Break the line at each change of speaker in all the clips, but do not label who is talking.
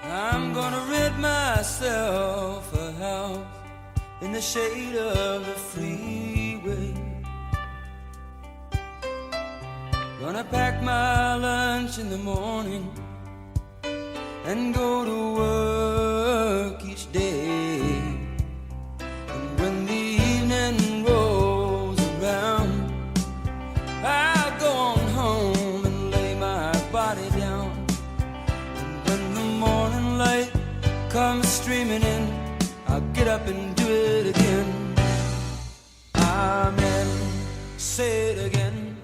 I'm gonna rent myself a house in the shade of the freeway. Gonna pack my lunch in the morning and go to work each day. And when the evening rolls around, I'll go on home and lay my body down. And when the morning light comes streaming in, I'll get up and do it again. Amen. Say it again.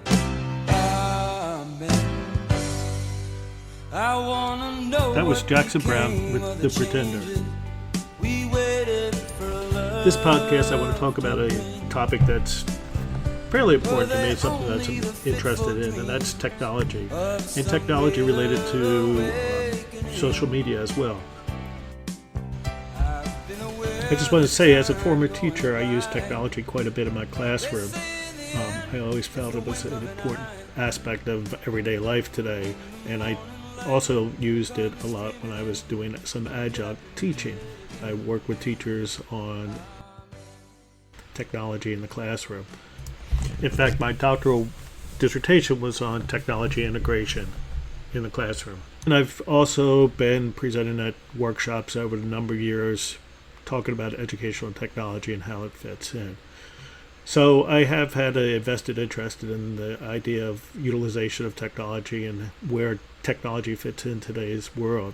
Amen. I wanna know.
That was Jackson Browne with The Pretender. This podcast, I want to talk about a topic that's fairly important to me, something that I'm interested in, and that's technology. And technology related to social media as well. I just want to say, as a former teacher, I use technology quite a bit in my classroom. I always felt it was an important aspect of everyday life today, and I also used it a lot when I was doing some adjunct teaching. I worked with teachers on technology in the classroom. In fact, my doctoral dissertation was on technology integration in the classroom. And I've also been presenting at workshops over the number of years talking about educational technology and how it fits in. So I have had a vested interest in the idea of utilization of technology and where technology fits in today's world.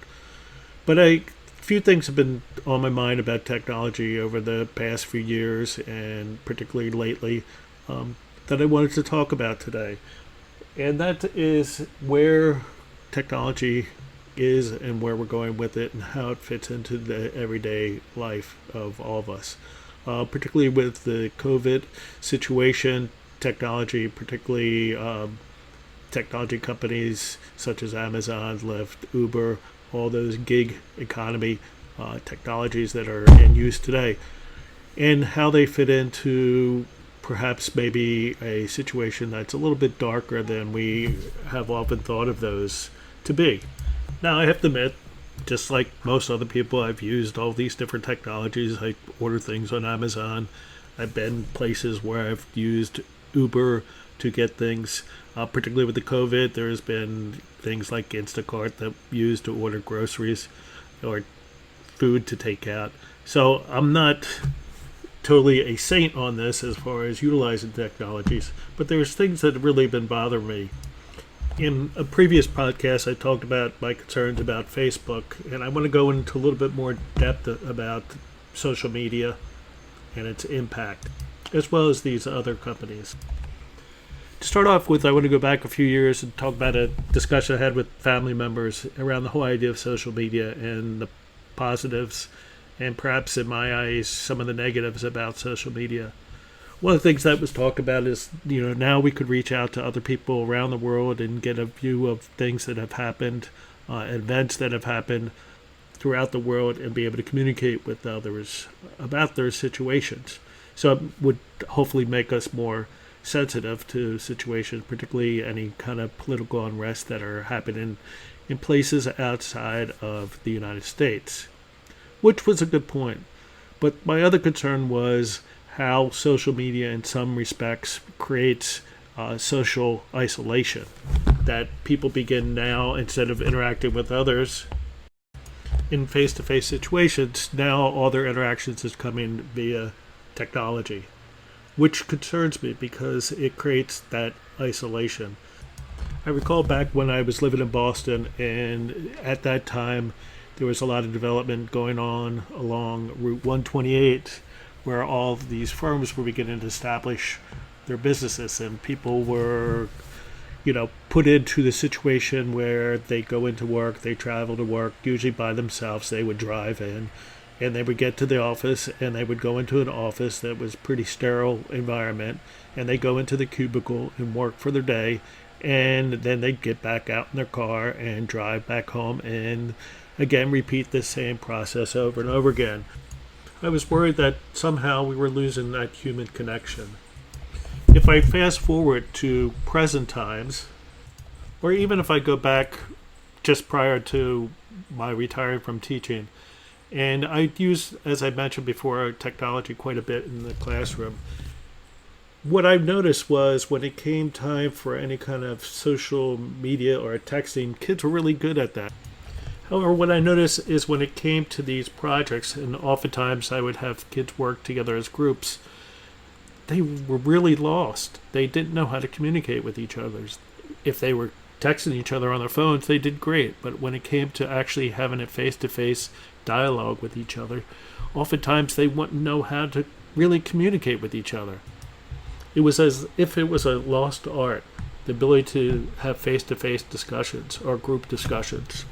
But a few things have been on my mind about technology over the past few years, and particularly lately, that I wanted to talk about today. And that is where technology is and where we're going with it and how it fits into the everyday life of all of us. Particularly with the COVID situation, technology, particularly technology companies such as Amazon, Lyft, Uber, all those gig economy technologies that are in use today, and how they fit into perhaps maybe a situation that's a little bit darker than we have often thought of those to be. Now, I have to admit, just like most other people, I've used all these different technologies. I order things on Amazon. I've been places where I've used Uber to get things. Particularly with the COVID, there's been things like Instacart that used to order groceries or food to take out. So I'm not totally a saint on this as far as utilizing technologies, but there's things that have really been bothering me. In a previous podcast, I talked about my concerns about Facebook, and I want to go into a little bit more depth about social media and its impact, as well as these other companies. To start off with, I want to go back a few years and talk about a discussion I had with family members around the whole idea of social media and the positives, and perhaps in my eyes, some of the negatives about social media. One of the things that was talked about is, now we could reach out to other people around the world and get a view of things that have happened, events that have happened throughout the world, and be able to communicate with others about their situations. So it would hopefully make us more sensitive to situations, particularly any kind of political unrest that are happening in places outside of the United States, which was a good point. But my other concern was how social media in some respects creates social isolation, that people begin now, instead of interacting with others in face-to-face situations, now all their interactions is coming via technology, which concerns me because it creates that isolation. I recall back when I was living in Boston, and at that time there was a lot of development going on along Route 128, where all of these firms were beginning to establish their businesses, and people were, put into the situation where they go into work, they travel to work, usually by themselves. They would drive in, and they would get to the office, and they would go into an office that was pretty sterile environment, and they go into the cubicle and work for their day, and then they'd get back out in their car and drive back home, and again repeat the same process over and over again. I was worried that somehow we were losing that human connection. If I fast forward to present times, or even if I go back just prior to my retiring from teaching. And I use, as I mentioned before, technology quite a bit in the classroom. What I've noticed was when it came time for any kind of social media or texting, kids were really good at that. However, what I noticed is when it came to these projects, and oftentimes I would have kids work together as groups, they were really lost. They didn't know how to communicate with each other. If they were texting each other on their phones, they did great. But when it came to actually having a face-to-face dialogue with each other, oftentimes they wouldn't know how to really communicate with each other. It was as if it was a lost art, the ability to have face-to-face discussions or group discussions.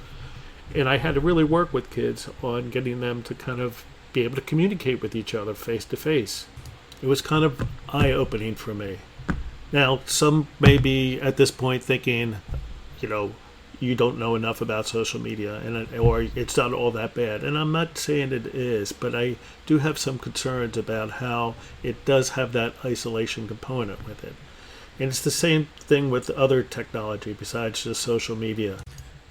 And I had to really work with kids on getting them to kind of be able to communicate with each other face-to-face. It was kind of eye-opening for me. Now, some may be at this point thinking, you don't know enough about social media, or it's not all that bad. And I'm not saying it is, but I do have some concerns about how it does have that isolation component with it. And it's the same thing with other technology besides just social media,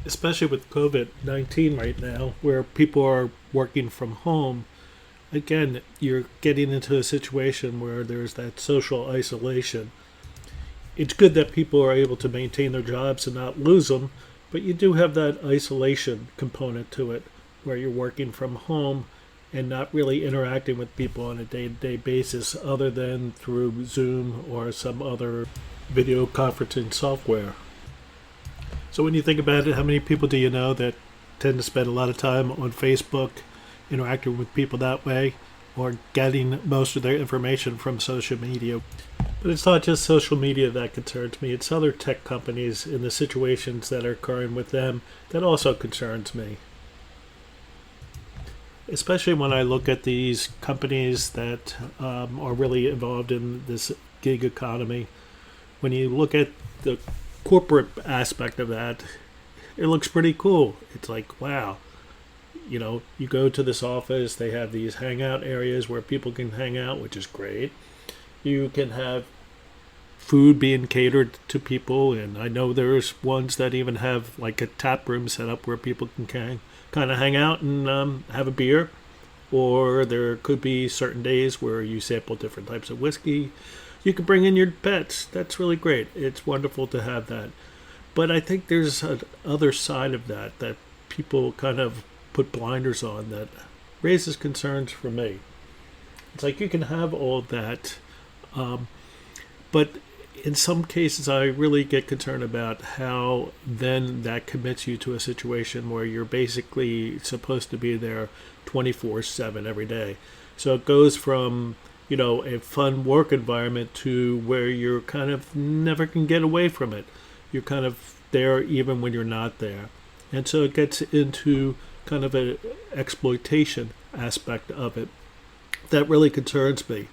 especially with COVID-19 right now, where people are working from home. Again, you're getting into a situation where there's that social isolation. It's good that people are able to maintain their jobs and not lose them, but you do have that isolation component to it, where you're working from home and not really interacting with people on a day-to-day basis other than through Zoom or some other video conferencing software. So when you think about it, how many people do you know that tend to spend a lot of time on Facebook, interacting with people that way, or getting most of their information from social media? But it's not just social media that concerns me. It's other tech companies and the situations that are occurring with them that also concerns me. Especially when I look at these companies that are really involved in this gig economy. When you look at the corporate aspect of that, it looks pretty cool. It's like, wow. You go to this office, they have these hangout areas where people can hang out, which is great. You can have food being catered to people, and I know there's ones that even have like a tap room set up where people can kind of hang out and have a beer. Or there could be certain days where you sample different types of whiskey. You can bring in your pets. That's really great. It's wonderful to have that. But I think there's another side of that people kind of put blinders on that raises concerns for me. It's like you can have all of that, but in some cases I really get concerned about how then that commits you to a situation where you're basically supposed to be there 24/7 every day. So it goes from a fun work environment to where you're kind of never can get away from it. You're kind of there even when you're not there. And so it gets into kind of an exploitation aspect of it that really concerns me.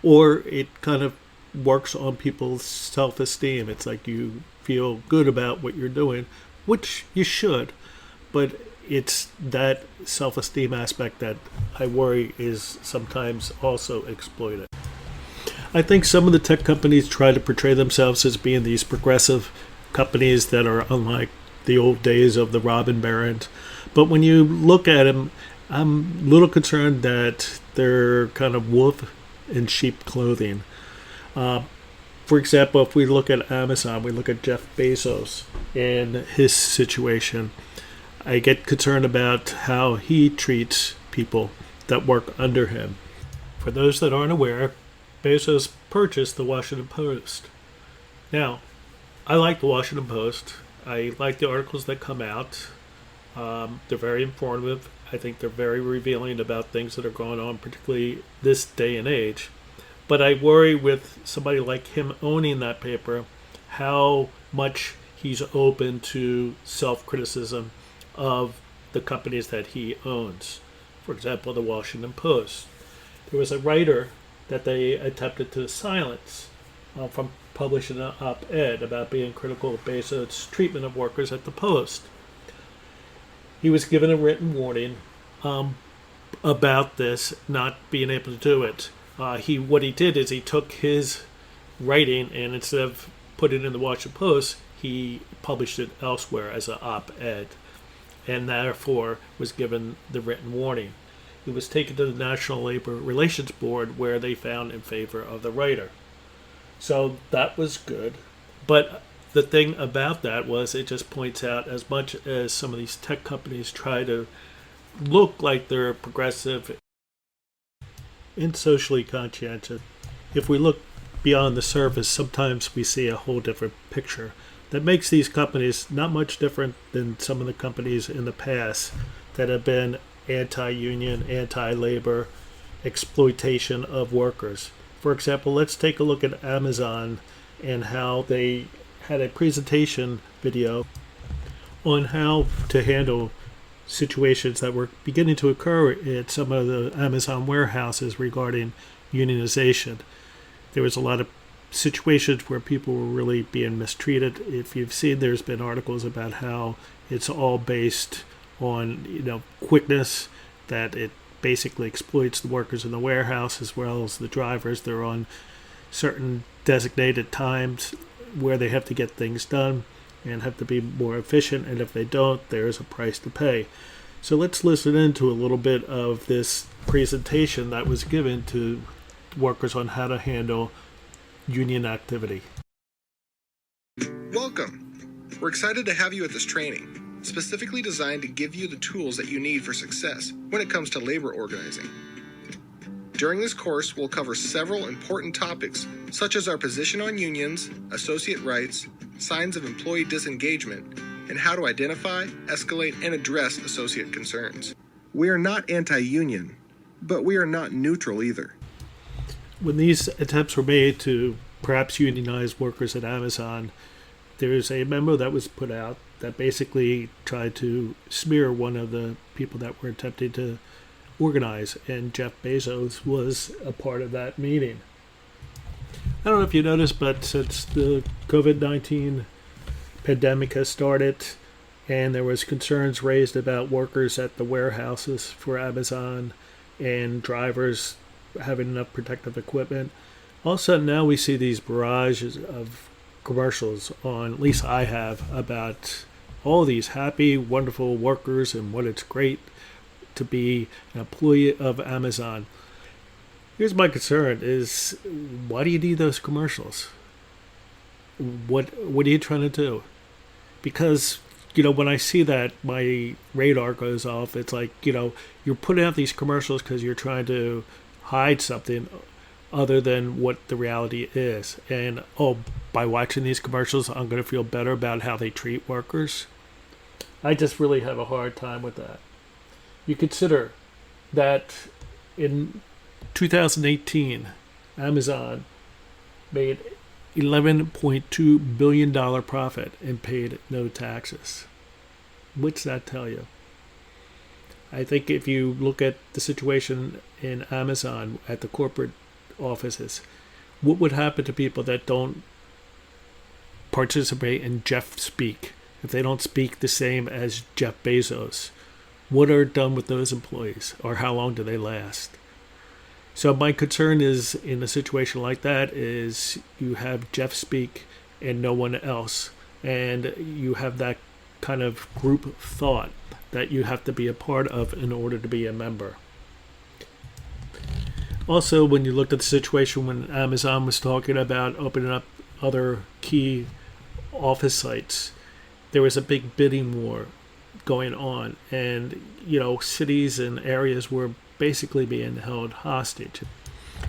Or it kind of works on people's self-esteem. It's like you feel good about what you're doing, which you should, but it's that self-esteem aspect that I worry is sometimes also exploited. I think some of the tech companies try to portray themselves as being these progressive companies that are unlike the old days of the Robin Barons. But when you look at them, I'm a little concerned that they're kind of wolf in sheep clothing. For example, if we look at Amazon, we look at Jeff Bezos and his situation. I get concerned about how he treats people that work under him. For those that aren't aware, Bezos purchased the Washington Post. Now, I like the Washington Post. I like the articles that come out. They're very informative. I think they're very revealing about things that are going on, particularly this day and age. But I worry with somebody like him owning that paper, how much he's open to self-criticism of the companies that he owns. For example, the Washington Post. There was a writer that they attempted to silence from publishing an op-ed about being critical of Bezos' treatment of workers at the Post. He was given a written warning about this, not being able to do it. What he did is he took his writing and instead of putting it in the Washington Post, he published it elsewhere as an op-ed. and therefore was given the written warning. It was taken to the National Labor Relations Board, where they found in favor of the writer. So that was good. But the thing about that was it just points out, as much as some of these tech companies try to look like they're progressive and socially conscientious, if we look beyond the surface, sometimes we see a whole different picture that makes these companies not much different than some of the companies in the past that have been anti-union, anti-labor, exploitation of workers. For example, let's take a look at Amazon and how they had a presentation video on how to handle situations that were beginning to occur at some of the Amazon warehouses regarding unionization. There was a lot of situations where people were really being mistreated. If you've seen, there's been articles about how it's all based on quickness, that it basically exploits the workers in the warehouse as well as the drivers. They're on certain designated times where they have to get things done and have to be more efficient, and if they don't, there's a price to pay. So let's listen into a little bit of this presentation that was given to workers on how to handle union activity.
Welcome. We're excited to have you at this training, specifically designed to give you the tools that you need for success when it comes to labor organizing. During this course, we'll cover several important topics, such as our position on unions, associate rights, signs of employee disengagement, and how to identify, escalate, and address associate concerns. We are not anti-union, but we are not neutral either.
When these attempts were made to perhaps unionize workers at Amazon, there's a memo that was put out that basically tried to smear one of the people that were attempting to organize, and Jeff Bezos was a part of that meeting. I don't know if you noticed, but since the COVID-19 pandemic has started and there was concerns raised about workers at the warehouses for Amazon and drivers having enough protective equipment, all of a sudden now we see these barrages of commercials on, at least I have, about all these happy, wonderful workers and what it's great to be an employee of Amazon. Here's my concern is, why do you need those commercials? What are you trying to do? Because, when I see that, my radar goes off. It's like, you're putting out these commercials because you're trying to hide something other than what the reality is. And, by watching these commercials, I'm going to feel better about how they treat workers. I just really have a hard time with that. You consider that in 2018, Amazon made $11.2 billion profit and paid no taxes. What's that tell you? I think if you look at the situation in Amazon at the corporate offices, what would happen to people that don't participate in Jeff Speak, if they don't speak the same as Jeff Bezos? What are done with those employees, or how long do they last? So my concern is, in a situation like that, is you have Jeff Speak and no one else, and you have that kind of group thought that you have to be a part of in order to be a member. Also, when you looked at the situation when Amazon was talking about opening up other key office sites, there was a big bidding war going on, and cities and areas were basically being held hostage.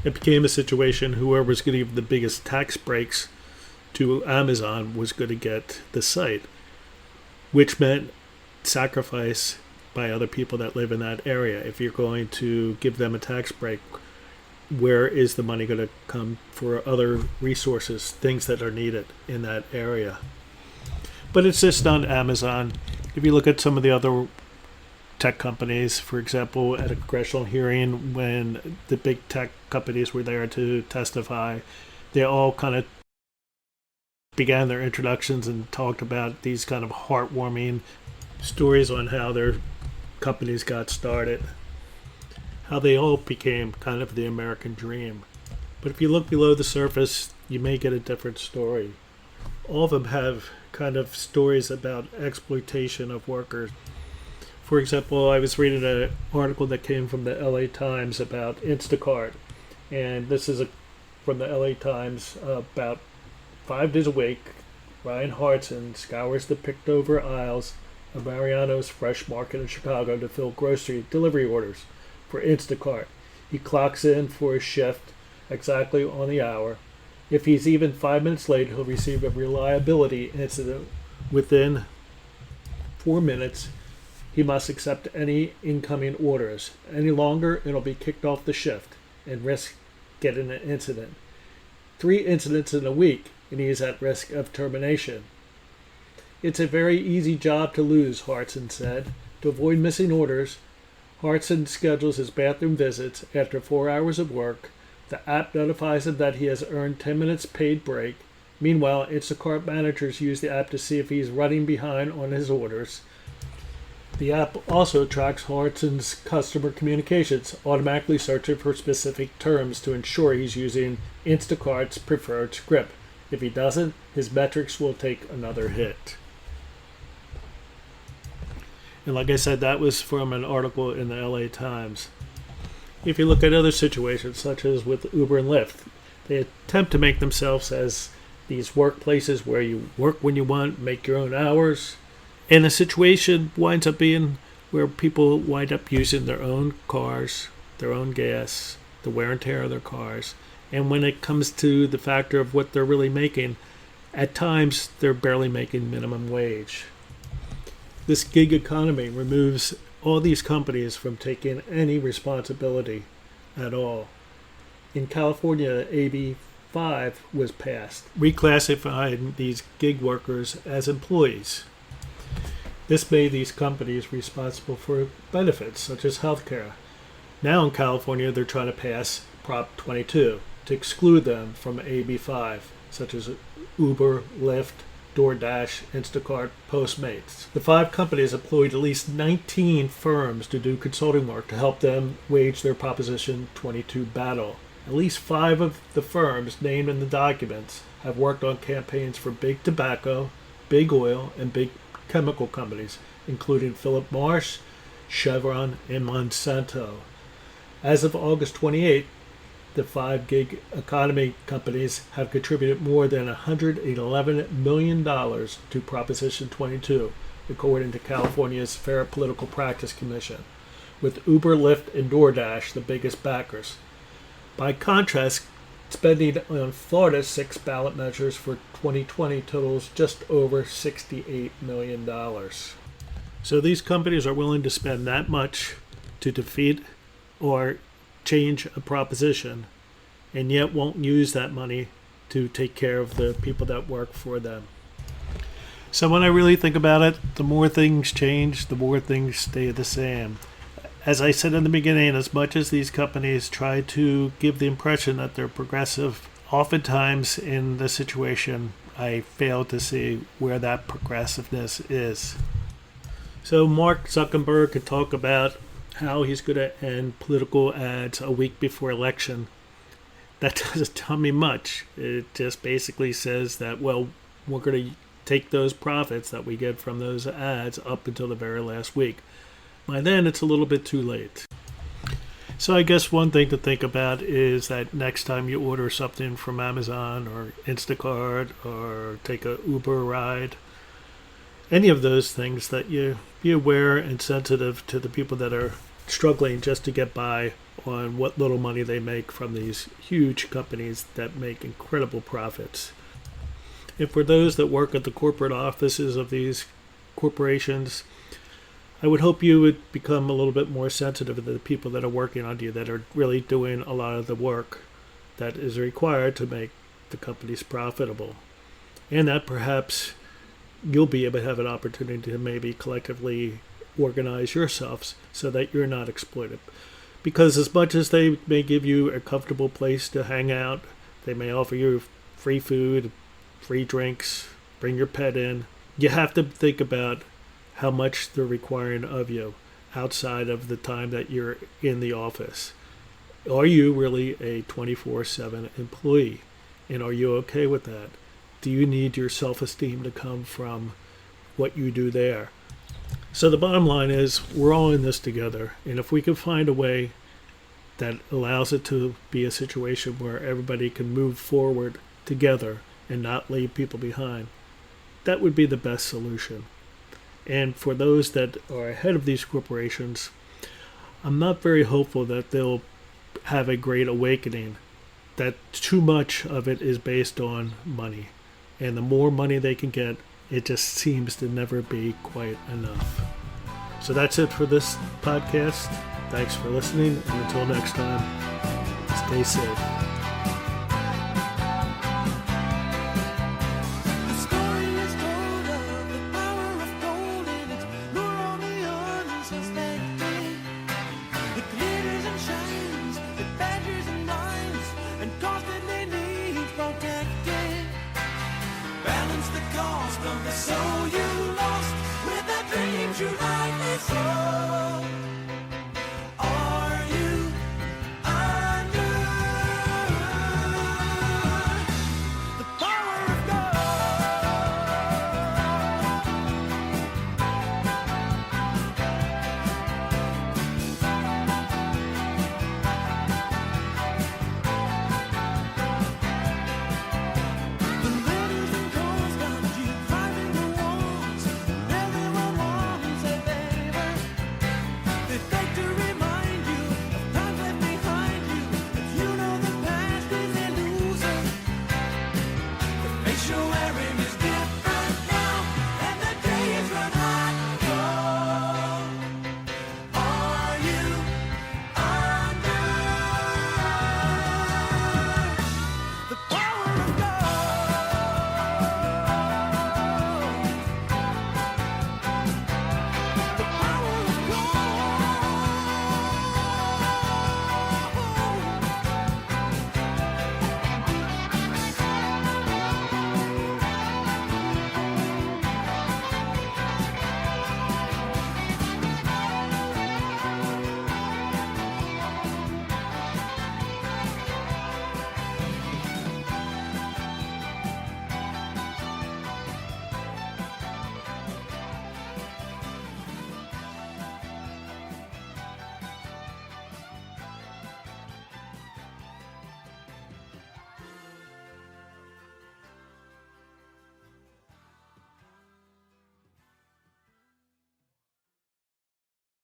It became a situation whoever was going to give the biggest tax breaks to Amazon was going to get the site, which meant sacrifice by other people that live in that area. If you're going to give them a tax break, where is the money going to come for other resources, things that are needed in that area? But it's just not Amazon. If you look at some of the other tech companies, for example, at a congressional hearing when the big tech companies were there to testify, they all kind of began their introductions and talked about these kind of heartwarming stories on how their companies got started, how they all became kind of the American dream. But if you look below the surface, you may get a different story. All of them have kind of stories about exploitation of workers. For example, I was reading an article that came from the LA Times about Instacart, and this is from the LA Times. About 5 days a week, Ryan Hartson scours the picked-over aisles of Mariano's Fresh Market in Chicago to fill grocery delivery orders for Instacart. He clocks in for his shift exactly on the hour. If he's even 5 minutes late, he'll receive a reliability incident. Within 4 minutes, he must accept any incoming orders. Any longer, it'll be kicked off the shift and risk getting an incident. 3 incidents in a week, and he is at risk of termination. It's a very easy job to lose, Hartson said. To avoid missing orders, Hartson schedules his bathroom visits after 4 hours of work. The app notifies him that he has earned 10 minutes paid break. Meanwhile, Instacart managers use the app to see if he's running behind on his orders. The app also tracks Hartson's customer communications, automatically searching for specific terms to ensure he's using Instacart's preferred script. If he doesn't, his metrics will take another hit. And like I said, that was from an article in the LA Times. If you look at other situations, such as with Uber and Lyft, they attempt to make themselves as these workplaces where you work when you want, make your own hours. And the situation winds up being where people wind up using their own cars, their own gas, the wear and tear of their cars. And when it comes to the factor of what they're really making, at times they're barely making minimum wage. This gig economy removes all these companies from taking any responsibility at all. In California, AB 5 was passed, reclassifying these gig workers as employees. This made these companies responsible for benefits such as health care. Now in California, they're trying to pass Prop 22 to exclude them from AB 5, such as Uber, Lyft, DoorDash, Instacart, Postmates. The 5 companies employed at least 19 firms to do consulting work to help them wage their Proposition 22 battle. At least 5 of the firms named in the documents have worked on campaigns for big tobacco, big oil, and big chemical companies, including Philip Morris, Chevron, and Monsanto. As of August 28, the 5 gig economy companies have contributed more than $111 million to Proposition 22, according to California's Fair Political Practice Commission, with Uber, Lyft, and DoorDash the biggest backers. By contrast, spending on Florida's 6 ballot measures for 2020 totals just over $68 million. So these companies are willing to spend that much to defeat or change a proposition, and yet won't use that money to take care of the people that work for them. So when I really think about it, the more things change, the more things stay the same. As I said in the beginning, as much as these companies try to give the impression that they're progressive, oftentimes in the situation, I fail to see where that progressiveness is. So Mark Zuckerberg could talk about how he's going to end political ads a week before election. That doesn't tell me much. It just basically says that, well, we're going to take those profits that we get from those ads up until the very last week. By then, it's a little bit too late. So I guess one thing to think about is that next time you order something from Amazon or Instacart or take a Uber ride, any of those things, that you be aware and sensitive to the people that are struggling just to get by on what little money they make from these huge companies that make incredible profits. And for those that work at the corporate offices of these corporations, I would hope you would become a little bit more sensitive to the people that are working under you, that are really doing a lot of the work that is required to make the companies profitable. And that perhaps you'll be able to have an opportunity to maybe collectively organize yourselves so that you're not exploited. Because as much as they may give you a comfortable place to hang out, they may offer you free food, free drinks, bring your pet in, you have to think about how much they're requiring of you outside of the time that you're in the office. Are you really a 24/7 employee? And are you okay with that? Do you need your self-esteem to come from what you do there? So the bottom line is we're all in this together. And if we can find a way that allows it to be a situation where everybody can move forward together and not leave people behind, that would be the best solution. And for those that are ahead of these corporations, I'm not very hopeful that they'll have a great awakening, that too much of it is based on money. And the more money they can get, it just seems to never be quite enough. So that's it for this podcast. Thanks for listening, and until next time, stay safe.
The story is told of the power of gold and its lure on the unsuspecting. It glitters and shines, it badgers and lines, and constantly needs protecting. Balance the cost of the soul you lost with the dreams you rightly sold.